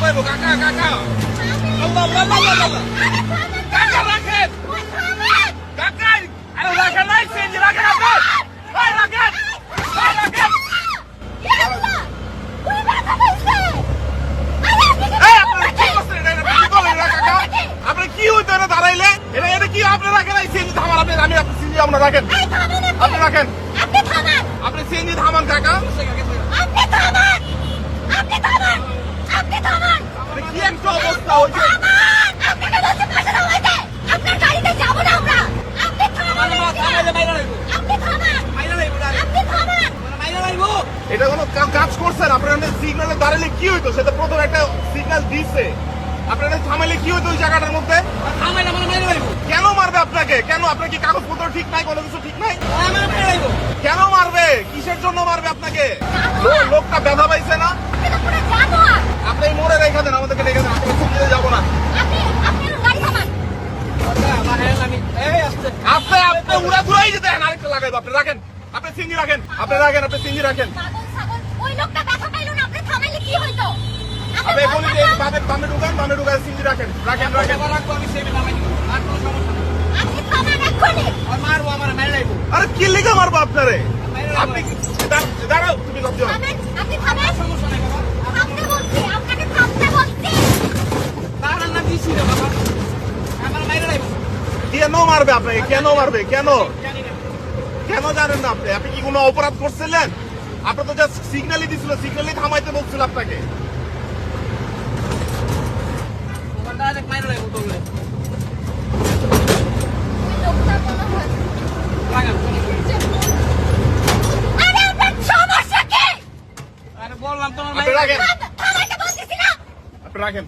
লাগবো কাকা কাকা আল্লাহ আল্লাহ আল্লাহ আল্লাহ কাকা রাখেন কাকা আরে রাখেন নাই সিএনজি রাখেন আপনি ভাই রাখেন ভাই রাখেন আপনি কি হইতো এটা দাঁড়াইলে এটা কি আপনি রাখেন এই সিএনজি থামান আপনি আমি আপনি সিএনজি আপনার রাখেন আপনি রাখেন আপনি সিএনজি থামান কাকা কি একটা অবস্থা হয়েছে এটা কোনো কাজ করছেন আপনার সিগন্যালে দাঁড়ালে কি হইতো সেটা প্রথম একটা সিগন্যাল দিচ্ছে আপনারা থামাইলে কি হইতো ওই জায়গাটার মধ্যে কেন মারবে আপনাকে কেন আপনার কি কাগজপত্র ঠিক নাই কোনো কিছু ঠিক নাই কেন মারবে কিসের জন্য মারবে আপনাকে লোকটা ব্যথা পাইছে না আপনি মোড়ে রেখে দেন আমাদেরকে রেখে দেন আমরা যাবো না আপনি আপনি উড়া ঘুরাই যেতে আরেকটা লাগাইবো আপনি রাখেন আপনি সিঙ্গি রাখেন আপনি রাখেন আপনি সিঙ্গি রাখেন আপনি বলি যে বামে ঢুকান সিঙ্গি রাখেন রাখেন রাখেন আরে কি লেগে মারবো আপনারে আপনি দাঁড়াও তুমি লজ্জা কেন মারবে আপনাকে কেন মারবে কেন কেন জানেন না আপনি আপনি কি কোনো অপরাধ করছিলেন আপনার তো জাস্ট সিগন্যালই দিছিল সিগন্যালই থামাইতে বলছিল আপনাকে বললাম তোমার আপনি রাখেন